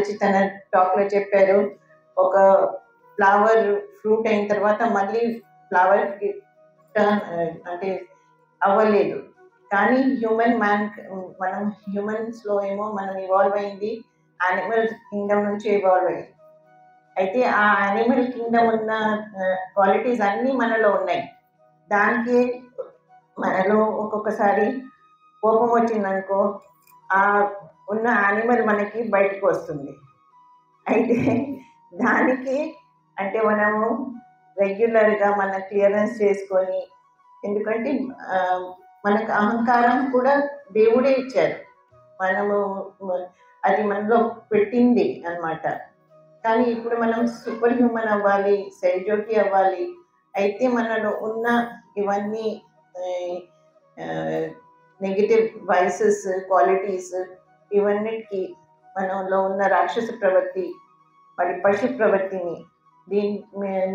శ్రీమాతజీ తన టాక్లో చెప్పారు, ఒక ఫ్లవర్ ఫ్రూట్ అయిన తర్వాత మళ్ళీ ఫ్లవర్కి టర్న్ అంటే అవ్వలేదు. కానీ మనం హ్యూమన్స్లో ఏమో మనం ఇవాల్వ్ అయింది యానిమల్ కింగ్డమ్ నుంచి ఇవాల్వ్ అయింది. అయితే ఆ యానిమల్ కింగ్డమ్ ఉన్న క్వాలిటీస్ అన్నీ మనలో ఉన్నాయి. దానికి మనలో ఒక్కొక్కసారి కోపం వచ్చిందనుకో, ఆ ఉన్న యానిమల్ మనకి బయటకు వస్తుంది. అయితే దానికి అంటే మనము రెగ్యులర్గా మన క్లియరెన్స్ చేసుకొని, ఎందుకంటే మనకు అహంకారం కూడా దేవుడే ఇచ్చారు, మనము అది మనలో పెట్టింది అన్నమాట. కానీ ఇప్పుడు మనం సూపర్ హ్యూమన్ అవ్వాలి, సైజోకి అవ్వాలి. అయితే మనలో ఉన్న ఇవన్నీ నెగిటివ్ వైసెస్ క్వాలిటీస్ ఇవన్నిటికీ మనలో ఉన్న రాక్షస ప్రవృత్తి మరి పశు ప్రవృత్తిని దీని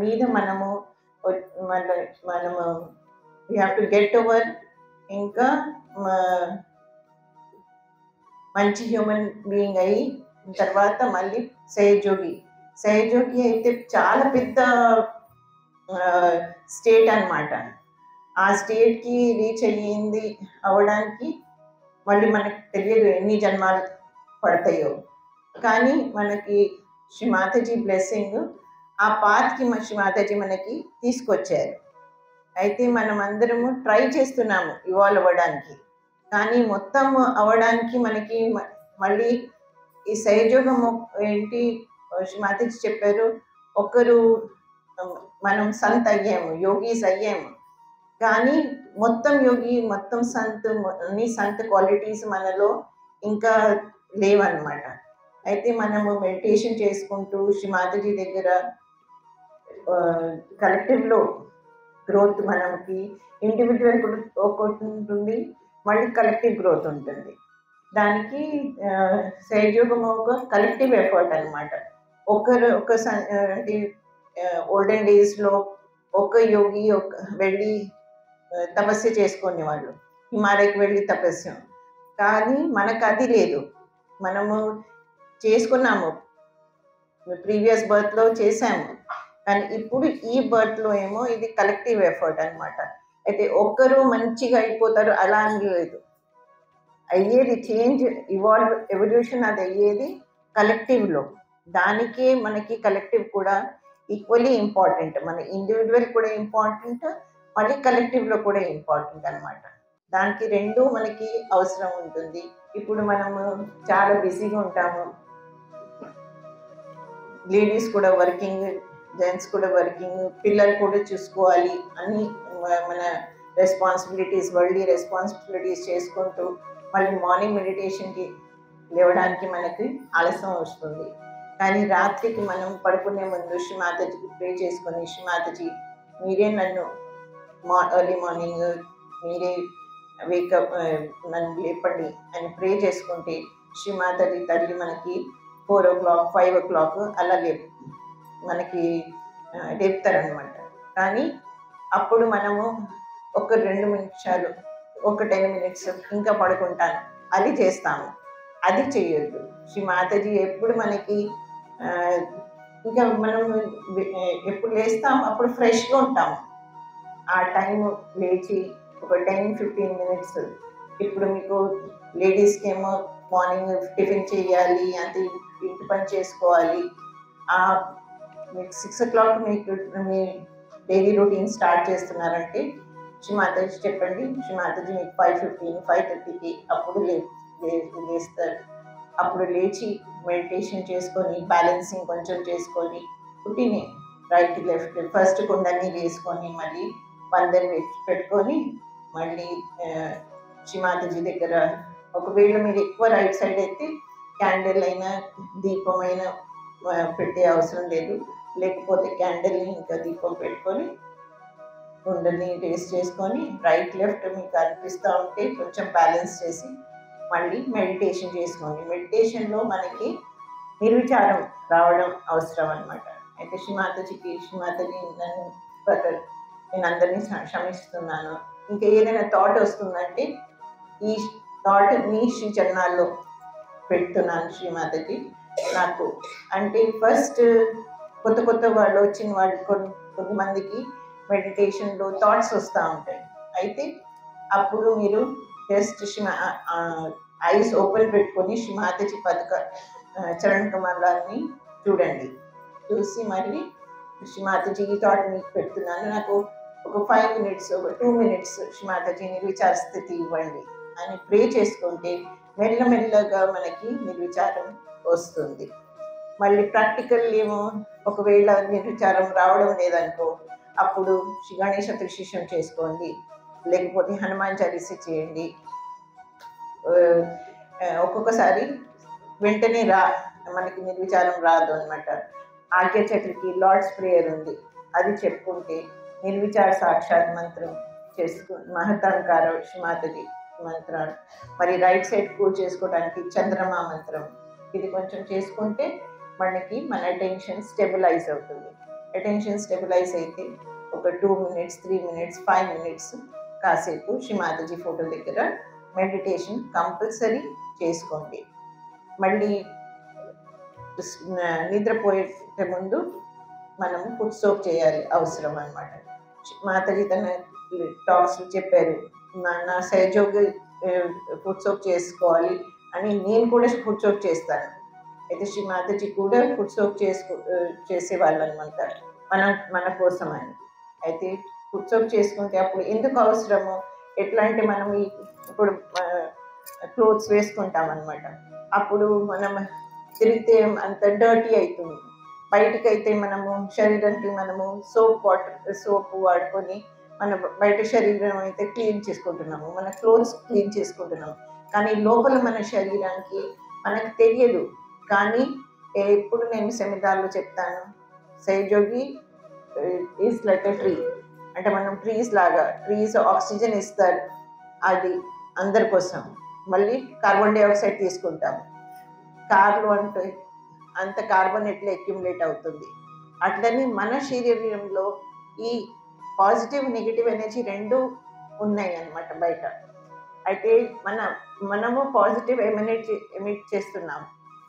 మీద మనము we have to get over. ఇంకా మంచి హ్యూమన్ బీయింగ్ అయ్యి తర్వాత మళ్ళీ సహజోగి అయితే చాలా పెద్ద స్టేట్ అన్నమాట. ఆ స్టేట్కి రీచ్ అవ్వడానికి మళ్ళీ మనకు తెలియదు ఎన్ని జన్మాలు పడతాయో. కానీ మనకి శ్రీ మాతాజీ బ్లెస్సింగ్ ఆ పాత్కి శ్రీ మాతాజీ మనకి తీసుకొచ్చారు. అయితే మనం అందరము ట్రై చేస్తున్నాము ఇవాల్వ్ అవ్వడానికి. కానీ మొత్తం అవ్వడానికి మనకి మళ్ళీ ఈ సహజోగం ఏంటి, శ్రీ మాతాజీ చెప్పారు, ఒకరు మనం సంత్ అయ్యాము, యోగీస్ అయ్యాము. కానీ మొత్తం యోగి, మొత్తం అన్ని సంత్ క్వాలిటీస్ మనలో ఇంకా లేవన్నమాట. అయితే మనము మెడిటేషన్ చేసుకుంటూ శ్రీ మాతాజీ దగ్గర కలెక్టివ్లో గ్రోత్, మనకి ఇండివిజువల్ ఒకటి ఉంటుంది, మళ్ళీ కలెక్టివ్ గ్రోత్ ఉంటుంది. దానికి సహజయోగం ఒక కలెక్టివ్ ఎఫర్ట్ అన్నమాట. అంటే ఓల్డెన్ డేస్లో ఒక యోగి వెళ్ళి తపస్సు చేసుకునేవాళ్ళు, హిమాలయకి వెళ్ళి తపస్సు. కానీ మనకు అది లేదు, మనము చేసుకున్నాము, ప్రీవియస్ బర్త్లో చేసాము. కానీ ఇప్పుడు ఈ బర్త్లో ఏమో ఇది కలెక్టివ్ ఎఫర్ట్ అన్నమాట. అయితే ఒక్కరు మంచిగా అయిపోతారు అలా అని లేదు, అయ్యేది చేంజ్, ఎవల్యూషన్ అది అయ్యేది కలెక్టివ్లో. దానికే మనకి కలెక్టివ్ కూడా ఈక్వల్లీ ఇంపార్టెంట్. మన ఇండివిజువల్ కూడా ఇంపార్టెంట్, మళ్ళీ కలెక్టివ్లో కూడా ఇంపార్టెంట్ అన్నమాట. దానికి రెండు మనకి అవసరం ఉంటుంది. ఇప్పుడు మనము చాలా బిజీగా ఉంటాము, లేడీస్ కూడా వర్కింగ్, జెంట్స్ కూడా వర్కింగ్, పిల్లలు కూడా చూసుకోవాలి, అన్ని మన రెస్పాన్సిబిలిటీస్ చేసుకుంటూ మళ్ళీ మార్నింగ్ మెడిటేషన్కి లేవడానికి మనకి ఆలస్యం వస్తుంది. కానీ రాత్రికి మనం పడుకునే ముందు శ్రీ మాతాజీకి ప్రే చేసుకొని, శ్రీ మాతాజీ మీరే నన్ను ఎర్లీ మార్నింగ్ మీరే వేకప్ నన్ను లేపండి అని ప్రే చేసుకుంటే శ్రీ మాతాజీ తల్లి మనకి 4 o'clock 5 o'clock అలా మనకి లేపుతారనమాట. కానీ అప్పుడు మనము ఒక 2 నిమిషాలు, ఒక 10 minutes ఇంకా పడుకుంటాను అది చేస్తాము, అది చేయొద్దు. శ్రీ మాతాజీ ఎప్పుడు మనకి ఇంకా మనం ఎప్పుడు లేస్తాము అప్పుడు ఫ్రెష్గా ఉంటాము. ఆ టైం లేచి ఒక 10-15 minutes, ఇప్పుడు మీకు లేడీస్కి ఏమో మార్నింగ్ టిఫిన్ చేయాలి, అది ఇంటి పని చేసుకోవాలి, మీకు 6 o'clock మీకు మీ డైలీ రొటీన్ స్టార్ట్ చేస్తున్నారంటే శ్రీ మాతాజీ చెప్పండి, శ్రీ మాతాజీ మీకు 5:15 5:30కి అప్పుడు లేస్తారు. అప్పుడు లేచి మెడిటేషన్ చేసుకొని, బ్యాలెన్సింగ్ కొంచెం చేసుకొని, పుట్టిని రైట్ లెఫ్ట్ ఫస్ట్ కుండని వేసుకొని మళ్ళీ పందెం పెట్టుకొని మళ్ళీ శ్రీ మాతాజీ దగ్గర, ఒకవేళ మీరు ఎక్కువ రైట్ సైడ్ అయితే క్యాండిల్ అయినా దీపం అయినా పెట్టే అవసరం లేదు, లేకపోతే క్యాండిల్ని ఇంకా దీపం పెట్టుకొని కుండని టేస్ట్ చేసుకొని రైట్ లెఫ్ట్ మీకు అనిపిస్తూ ఉంటే కొంచెం బ్యాలెన్స్ చేసి మళ్ళీ మెడిటేషన్ చేసుకోండి. మెడిటేషన్లో మనకి నిర్విచారం రావడం అవసరం అన్నమాట. అయితే శ్రీ మాతాజీ నేను అందరినీ క్షమిస్తున్నాను, ఇంకా ఏదైనా థాట్ వస్తుందంటే ఈ థాట్ మీ శ్రీ చరణాల్లో పెడుతున్నాను శ్రీ మాతాజీ, నాకు. అంటే ఫస్ట్ కొత్త కొత్త వాళ్ళు వచ్చిన వాళ్ళు కొంతమందికి మెడిటేషన్లో థాట్స్ వస్తూ ఉంటాయి. అయితే అప్పుడు మీరు జస్ట్ ఐస్ ఓపెన్ పెట్టుకొని మాతాజీ పథక చరణ్ కమలాన్ని చూడండి. చూసి మళ్ళీ మాతాజీ ఈ థాట్ మీకు పెడుతున్నాను, నాకు ఒక 5 minutes, ఒక 2 minutes మాతాజీ నిర్విచార స్థితి ఇవ్వండి అని ప్రే చేసుకుంటే మెల్లమెల్లగా మనకి నిర్విచారం వస్తుంది. మళ్ళీ ప్రాక్టికల్ ఏమో ఒకవేళ నిర్విచారం రావడం లేదనుకో, అప్పుడు గణేష త్రిశిషం చేసుకోండి, లేకపోతే హనుమాన్ చాలీస చేయండి. ఒక్కొక్కసారి వెంటనే మనకి నిర్విచారం రాదు అనమాట. ఆజ్ఞ చక్రికి లార్డ్స్ ప్రేయర్ ఉంది, అది చెప్పుకుంటే నిర్విచార సాక్షాత్ మంత్రం మహతాంకార మాతాజీ మంత్రాలు, మరి రైట్ సైడ్ పూజ చేసుకోవడానికి చంద్రమా మంత్రం, ఇది కొంచెం చేసుకుంటే మనకి మన అటెన్షన్ స్టెబిలైజ్ అవుతుంది. అటెన్షన్ స్టెబిలైజ్ అయితే ఒక 2 minutes, 3 minutes, 5 minutes కాసేపు మాతాజీ ఫోటో దగ్గర మెడిటేషన్ కంపల్సరీ చేసుకోండి. మళ్ళీ నిద్రపోయే ముందు మనము ఫుడ్ సోప్ చేయాలి, అవసరం అన్నమాట. మాతాజీ తన టాక్స్ చెప్పారు, నా సహజోగి ఫుడ్ సోప్ చేసుకోవాలి అని. నేను కూడా ఫుడ్ సోప్ చేస్తాను. అయితే మాతాజీ కూడా ఫుడ్ సోప్ చేసేవాళ్ళు అనమాట, మన కోసం అని. అయితే ఫుడ్ సోప్ చేసుకుంటే అప్పుడు ఎందుకు అవసరమో, ఎట్లా అంటే మనం ఇప్పుడు క్లోత్స్ వేసుకుంటాం అనమాట, అప్పుడు మనం తిరిగితే అంత డర్టీ అవుతుంది. బయటకైతే మనము శరీరానికి మనము సోప్ వాడుకొని మన బయట శరీరం అయితే క్లీన్ చేసుకుంటున్నాము, మన క్లోత్స్ క్లీన్ చేసుకుంటున్నాము. కానీ లోపల మన శరీరానికి మనకు తెలియదు. కానీ ఎప్పుడు నేను సెమినార్లో చెప్తాను, సహజోగి ఈజ్ లైక్ ఎ ట్రీ. అంటే మనం ట్రీస్ ఆక్సిజన్ ఇస్తారు, అది అందరి కోసం. మళ్ళీ కార్బన్ డైఆక్సైడ్ తీసుకుంటాం. కార్లు అంటే అంత కార్బన్ ఎట్లా అక్యుములేట్ అవుతుంది, అట్లని మన శరీరంలో ఈ పాజిటివ్ నెగిటివ్ ఎనర్జీ రెండు ఉన్నాయి అన్నమాట బయట. అయితే మనము పాజిటివ్ ఎమిట్ చేస్తున్నాం,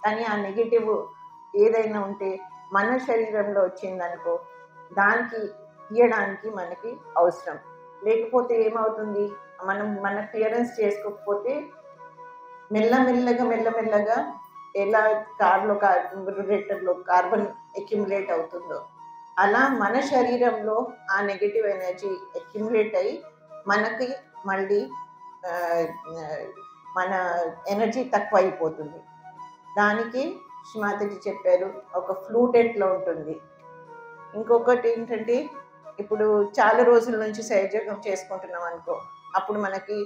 కానీ ఆ నెగిటివ్ ఏదైనా ఉంటే మన శరీరంలో వచ్చిందనుకో, దానికి తీయడానికి మనకి అవసరం. లేకపోతే ఏమవుతుంది, మన క్లియరెన్స్ చేసుకోకపోతే మెల్లమెల్లగా ఎలా కార్బొరేటర్లో కార్బన్ అక్యుములేట్ అవుతుందో, అలా మన శరీరంలో ఆ నెగిటివ్ ఎనర్జీ అక్యుములేట్ అయ్యి మనకి మళ్ళీ మన ఎనర్జీ తక్కువ అయిపోతుంది. దానికి మాతాజీ చెప్పారు, ఒక ఫ్లూట్ ఎట్లా ఉంటుంది. ఇంకొకటి ఏంటంటే, ఇప్పుడు చాలా రోజుల నుంచి సహజయోగం చేసుకుంటున్నాం అనుకో, అప్పుడు మనకి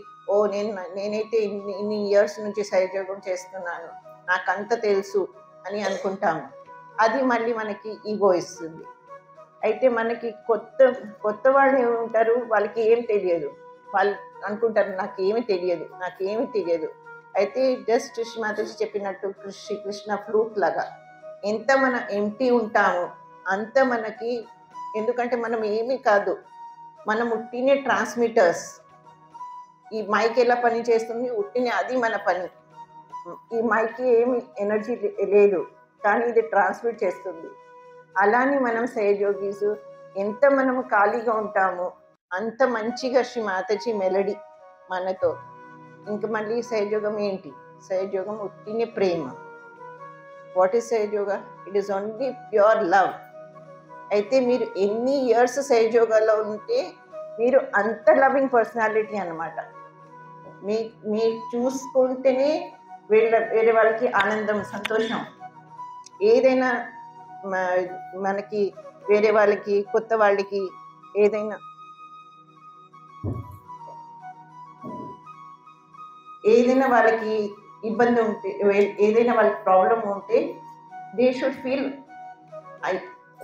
నేనైతే ఇన్ని ఇయర్స్ నుంచి సహజయోగం చేస్తున్నాను, నాకంత తెలుసు అని అనుకుంటాము. అది మళ్ళీ మనకి ఈగో ఇస్తుంది. అయితే మనకి కొత్త వాళ్ళు ఉంటారు, వాళ్ళకి ఏం తెలియదు, వాళ్ళు అనుకుంటారు నాకేమి తెలియదు. అయితే జస్ట్ మాతాజీ చెప్పినట్టు కృష్ణ ఫ్లూట్ లాగా ఎంత మనం ఎంటీ ఉంటామో అంత మనకి, ఎందుకంటే మనం ఏమీ కాదు, మనం ఉట్టినే ట్రాన్స్మిటర్స్. ఈ మైక్ ఎలా పని చేస్తుంది, ఉట్టినే అది మన పని. ఈ మైక్ ఏమి ఎనర్జీ లేదు, కానీ ఇది ట్రాన్స్మిట్ చేస్తుంది. అలానే మనం సహజయోగీస్ ఎంత మనము ఖాళీగా ఉంటామో అంత మంచిగా మాతాజీ మెలడీ మనతో. ఇంక మళ్ళీ సహజయోగం ఏంటి, సహజయోగం ఉట్టినే ప్రేమ. What is Sahaja Yoga? It is only pure love. అయితే మీరు ఎన్ని ఇయర్స్ సహజయోగాలో ఉంటే మీరు అంత లవింగ్ పర్సనాలిటీ అన్నమాట. మీరు చూసుకుంటేనే వేరే వాళ్ళకి ఆనందం, సంతోషం. ఏదైనా మనకి వేరే వాళ్ళకి, కొత్త వాళ్ళకి ఏదైనా వాళ్ళకి ఇబ్బంది ఉంటే, ఏదైనా వాళ్ళకి ప్రాబ్లం ఉంటే, దే షుడ్ ఫీల్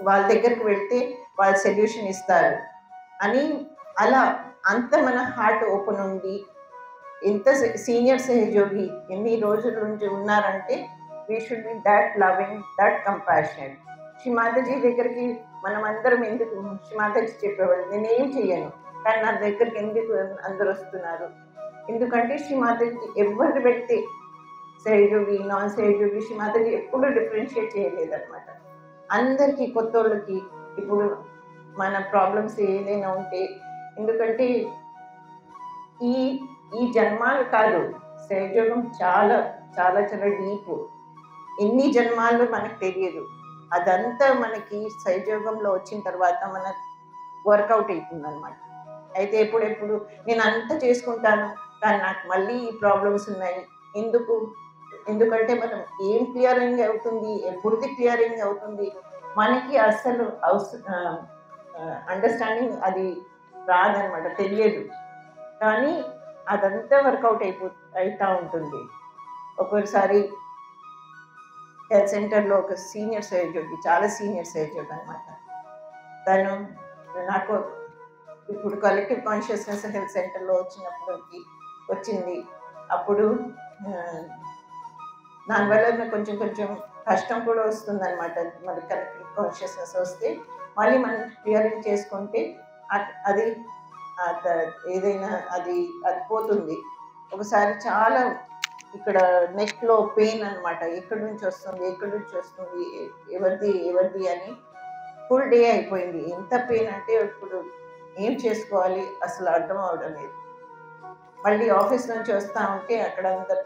వాళ్ళ దగ్గరికి వెళ్తే వాళ్ళు సొల్యూషన్ ఇస్తారు అని. అలా అంత మన హార్ట్ ఓపెన్ ఉంది. ఎంత సీనియర్ సహజయోగి ఎన్ని రోజుల నుంచి ఉన్నారంటే, we should be that loving, that compassionate. Mataji దగ్గరికి మనం అందరం ఎందుకు, మాతాజీ చెప్పేవాళ్ళు నేనేం చెయ్యను, కానీ నా దగ్గరికి ఎందుకు అందరు వస్తున్నారు, ఎందుకంటే మాతాజీ ఎవరు పెడితే సహజయోగి నాన్ సహజయోగి శ్రీమాతజీ ఎప్పుడు డిఫరెన్షియేట్ చేయలేదన్నమాట. అందరికీ కొత్తోళ్ళకి ఇప్పుడు మన ప్రాబ్లమ్స్ ఏదైనా ఉంటే, ఎందుకంటే ఈ ఈ జన్మాలు కాదు, సహజయోగం చాలా చాలా చాలా డీప్. ఎన్ని జన్మాలు మనకు తెలియదు. అదంతా మనకి సహజయోగంలో వచ్చిన తర్వాత మన వర్కౌట్ అవుతుంది అనమాట. అయితే ఎప్పుడెప్పుడు నేను అంతా చేసుకుంటాను, కానీ నాకు మళ్ళీ ఈ ప్రాబ్లమ్స్ ఉన్నాయి. ఎందుకు? ఎందుకంటే మనం ఏం క్లియరింగ్ అవుతుంది, ఎప్పుడుది క్లియరింగ్ అవుతుంది, మనకి అసలు అండర్స్టాండింగ్ అది రాదనమాట, తెలియదు. కానీ అదంతా వర్కౌట్ అవుతూ ఉంటుంది. ఒక్కొక్కసారి హెల్త్ సెంటర్లో ఒక సీనియర్ సహజయోగి, చాలా సీనియర్ సహజయోగి అనమాట. తను నాకు ఇప్పుడు కలెక్టివ్ కాన్షియస్నెస్ హెల్త్ సెంటర్లో వచ్చింది. అప్పుడు దానివల్ల కొంచెం కొంచెం కష్టం కూడా వస్తుంది అనమాట. మరి కలెక్టివ్ కాన్షియస్నెస్ వస్తే మళ్ళీ మనం క్లియరింగ్ చేసుకుంటే అది ఏదైనా అది పోతుంది. ఒకసారి చాలా ఇక్కడ నెక్లో పెయిన్ అనమాట, ఎక్కడి నుంచి వస్తుంది, ఎవరిది అని ఫుల్ డే అయిపోయింది. ఎంత పెయిన్ అంటే ఇప్పుడు ఏం చేసుకోవాలి అసలు అర్థం అవడం లేదు. మళ్ళీ ఆఫీస్ నుంచి వస్తా ఉంటే అక్కడ అందరు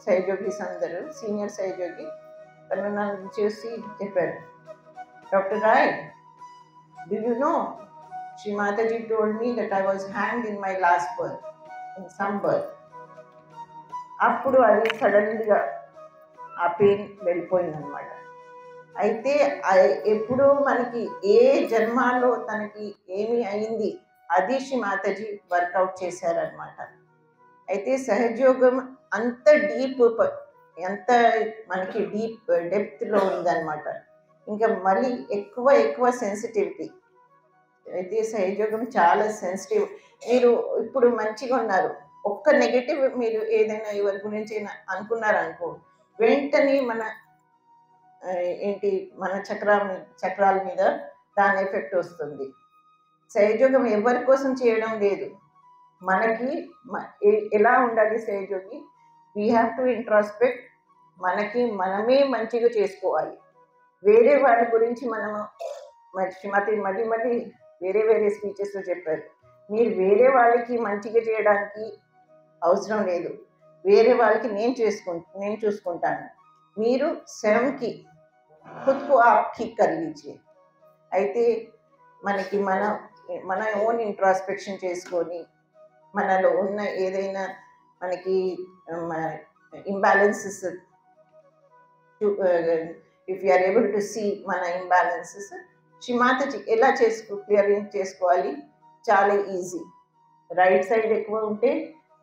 సహజయోగిస్, అందరూ సీనియర్ సహజయోగి నన్ను చూసి చెప్పారు, doctor Roy, do you know Shri Mataji told me that I was hanged in my last birth, in some birth. అప్పుడు అది సడన్గా ఆ పెయిన్ వెళ్ళిపోయింది అనమాట. అయితే ఎప్పుడు మనకి ఏ జన్మాలో తనకి ఏమి అయింది అది శ్రీ మాతాజీ వర్కౌట్ చేశారనమాట. అయితే సహజయోగం అంత డీప్, ఎంత మనకి డెప్త్లో ఉందన్నమాట. ఇంకా మళ్ళీ ఎక్కువ సెన్సిటివిటీ. అయితే సహజయోగం చాలా సెన్సిటివ్. మీరు ఇప్పుడు మంచిగా ఉన్నారు, ఒక్క నెగటివ్ మీరు ఏదైనా ఎవరి గురించి అనుకున్నారనుకో, వెంటనే మన చక్రాల మీద దాని ఎఫెక్ట్ వస్తుంది. సహజయోగం ఎవరి కోసం చేయడం లేదు, మనకి ఎలా ఉండాలి సహజయోగి, వీ హ్యావ్ టు ఇంట్రాస్పెక్ట్. మనకి మనమే మంచిగా చేసుకోవాలి. వేరే వాళ్ళ గురించి మనము మళ్ళీ వేరే స్పీచెస్లో చెప్పారు, మీరు వేరే వాళ్ళకి మంచిగా చేయడానికి అవసరం లేదు, వేరే వాళ్ళకి నేను చూసుకుంటాను, మీరు స్వయంకి ఖుద్కు ఆప్ ఠీక్ కర్ లీజియే. అయితే మనకి మన ఓన్ ఇంట్రాస్పెక్షన్ చేసుకొని, మనలో ఉన్న ఏదైనా మనకి imbalances, if you are able to see మన ఇంబ్యాలెన్సెస్, శ్రీ మాతాజీ ఎలా క్లియరింగ్ చేసుకోవాలి, చాలా ఈజీ. రైట్ సైడ్ ఎక్కువ ఉంటే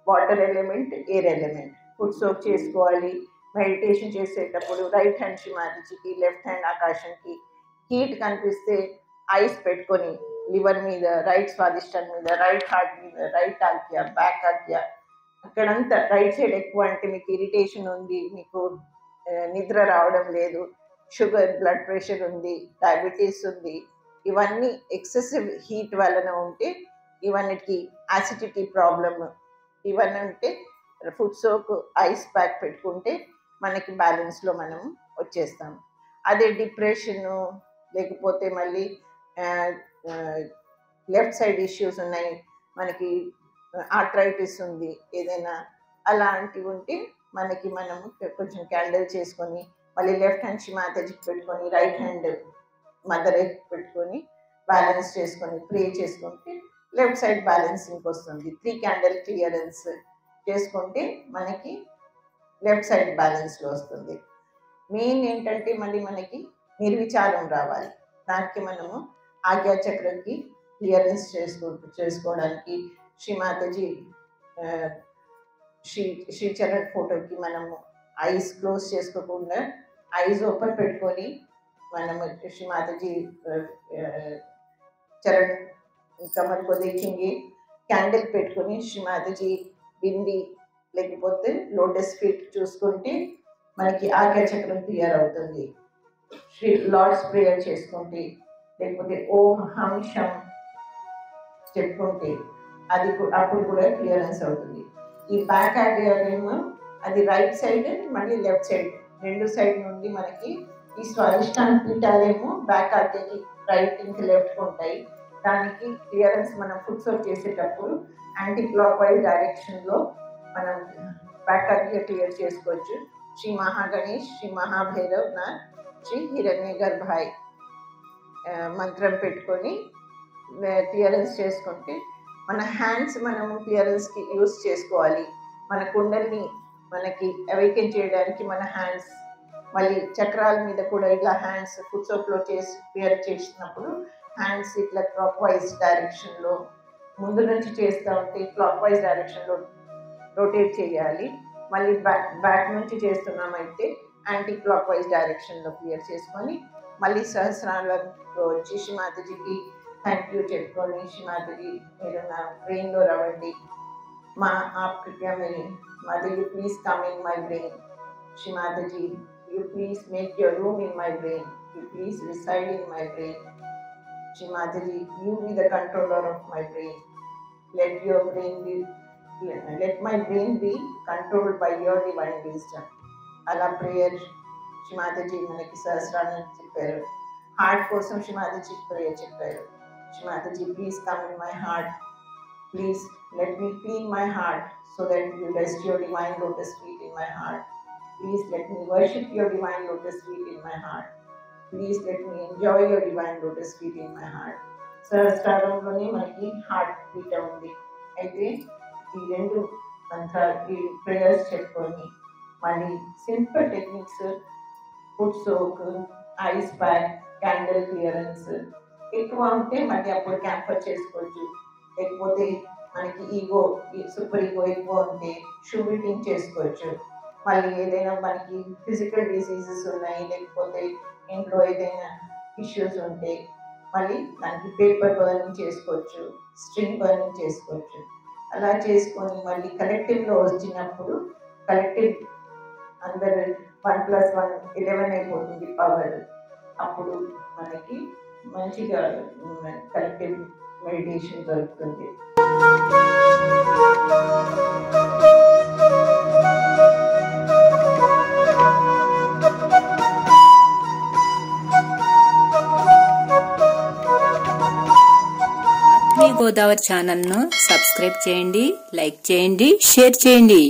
water element, air element, food soak చేసుకోవాలి. మెడిటేషన్ చేసేటప్పుడు రైట్ హ్యాండ్ శ్రీ మాతాజీకి, లెఫ్ట్ హ్యాండ్ ఆకాశంకి. హీట్ కనిపిస్తే ఐస్ పెట్టుకొని లివర్ మీద, రైట్ స్వాదిష్టం మీద, రైట్ హార్ట్ మీద, రైట్ ఆజ్ఞ, బ్యాక్ ఆజ్ఞ, అక్కడంతా రైట్ సైడ్ ఎక్కువ అంటే మీకు ఇరిటేషన్ ఉంది, మీకు నిద్ర రావడం లేదు, షుగర్, బ్లడ్ ప్రెషర్ ఉంది, డయాబెటీస్ ఉంది, ఇవన్నీ ఎక్సెసివ్ హీట్ వలన ఉంటే, ఇవన్నిటికి యాసిడిటీ ప్రాబ్లమ్, ఇవన్నీ ఉంటే ఫుడ్ సోక్, ఐస్ ప్యాక్ పెట్టుకుంటే మనకి బ్యాలెన్స్లో మనం వచ్చేస్తాం. అదే డిప్రెషను, లేకపోతే మళ్ళీ లెఫ్ట్ సైడ్ ఇష్యూస్ ఉన్నాయి, మనకి ఆర్థరైటిస్ ఉంది, ఏదైనా అలాంటివి ఉంటే మనకి మనము కొంచెం క్యాండిల్ చేసుకొని, మళ్ళీ లెఫ్ట్ హ్యాండ్ శ్రీ మాతాజీకి పెట్టుకొని, రైట్ హ్యాండ్ మదర్ పెట్టుకొని బ్యాలెన్స్ చేసుకొని ప్రే చేసుకుంటే లెఫ్ట్ సైడ్ బ్యాలెన్సింగ్ వస్తుంది. 3 క్యాండిల్ క్లియరెన్స్ చేసుకుంటే మనకి లెఫ్ట్ సైడ్ బ్యాలెన్స్లో వస్తుంది. మెయిన్ ఏంటంటే మళ్ళీ మనకి నిర్విచారం రావాలి. దానికి మనము ఆజ్ఞాచక్రంకి క్లియరెన్స్ చేసుకోవడానికి శ్రీ మాతాజీ శ్రీచరణ్ ఫోటోకి మనము ఐస్ క్లోజ్ చేసుకోకుండా ఐస్ ఓపెన్ పెట్టుకొని మనము శ్రీ మాతాజీ చరణ్ కమల్ को देखेंगे, క్యాండిల్ పెట్టుకొని శ్రీ మాతాజీ బింది లేకపోతే లోటస్ ఫీట్ చూసుకుంటే మనకి ఆజ్ఞాచక్రం క్లియర్ అవుతుంది. శ్రీ లార్డ్స్ ప్రేయర్ చేసుకుంటే, లేకపోతే ఓం హం షం చెప్పుకుంటే అది అప్పుడు కూడా క్లియరెన్స్ అవుతుంది. ఈ బ్యాక్ ఆజ్ఞ అది రైట్ సైడ్ మళ్ళీ లెఫ్ట్ సైడ్, రెండు సైడ్ నుండి మనకి ఈ స్వాదిష్టాన పీఠాలేమో బ్యాక్ ఆర్టరీకి రైట్ ఇంకా లెఫ్ట్ ఉంటాయి. దానికి క్లియరెన్స్ మనం ఫుడ్ సర్వ్ చేసేటప్పుడు యాంటీ క్లాక్ వైజ్ డైరెక్షన్లో మనం బ్యాక్ ఆర్టరీ క్లియర్ చేసుకోవచ్చు. శ్రీ మహాగణేష్, శ్రీ మహాభైరవ్ నాథ్, శ్రీ హిరణ్య గర్భాయ్ మంత్రం పెట్టుకొని క్లియరెన్స్ చేసుకుంటే మన హ్యాండ్స్ మనము క్లియరెన్స్కి యూస్ చేసుకోవాలి. మన కుండల్ని మనకి అవేకెన్ చేయడానికి మన హ్యాండ్స్, మళ్ళీ చక్రాల మీద కూడా ఇలా హ్యాండ్స్ ఫుడ్ సోప్లో చేసి క్లియర్ చేసినప్పుడు హ్యాండ్స్ ఇట్లా క్లాక్ వైజ్ డైరెక్షన్లో ముందు నుంచి చేస్తూ ఉంటే క్లాక్ వైజ్ డైరెక్షన్లో రొటేట్ చేయాలి. మళ్ళీ బ్యాక్ నుంచి చేస్తున్నామైతే యాంటీ క్లాక్ వైజ్ డైరెక్షన్లో క్లియర్ చేసుకొని మళ్ళీ సహస్రాలకు వచ్చి శ్రీ మాతాజీకి థ్యాంక్ యూ చెప్పుకొని, శ్రీ మాతాజీ మీరు నా బ్రెయిన్లో రావండి, మా ఆప్ కృపయా మేరీ Mataji please come in my brain, Shri Mataji you please make your room in my brain, you please reside in my brain, Shri Mataji, you be the controller of my brain, let my brain be controlled by your divine wisdom. Ala prayer Shri Mataji manaki sahasrana chepparu. Heart kosam Shri Mataji prayer chepparu. Shri Mataji, please come in my heart, please let me clean my heart so that you rest your divine lotus feet in my heart. Please let me worship your divine lotus feet in my heart. Please let me enjoy your divine lotus feet in my heart. సహస్రారంలోనే మనకి heart beat ఉంది. అయితే ఈ రెండు ఈ prayers చెప్పుకొని మళ్ళీ simple techniques food soak, ice pack, candle clearance ఎక్కువ ఉంటే మళ్ళీ అప్పుడు క్యాంపర్ చేసుకోవచ్చు. లేకపోతే మనకి సూపర్ ఈగో ఎక్కువ ఉంటే షుగరింగ్ చేసుకోవచ్చు. మళ్ళీ ఏదైనా మనకి ఫిజికల్ డిసీజెస్ ఉన్నాయి, లేకపోతే ఇంట్లో ఏదైనా ఇష్యూస్ ఉంటే మళ్ళీ దానికి పేపర్ బర్నింగ్ చేసుకోవచ్చు, స్ట్రింగ్ బర్నింగ్ చేసుకోవచ్చు. అలా చేసుకొని మళ్ళీ కలెక్టివ్లో వచ్చినప్పుడు కలెక్టివ్ అందరు 1+1 11 అయిపోతుంది పవర్. అప్పుడు మనకి మంచిగా కలెక్టివ్ మెడిటేషన్ దొరుకుతుంది. గోదావరి ఛానల్ ను సబ్స్క్రైబ్ చేయండి, లైక్ చేయండి, షేర్ చేయండి.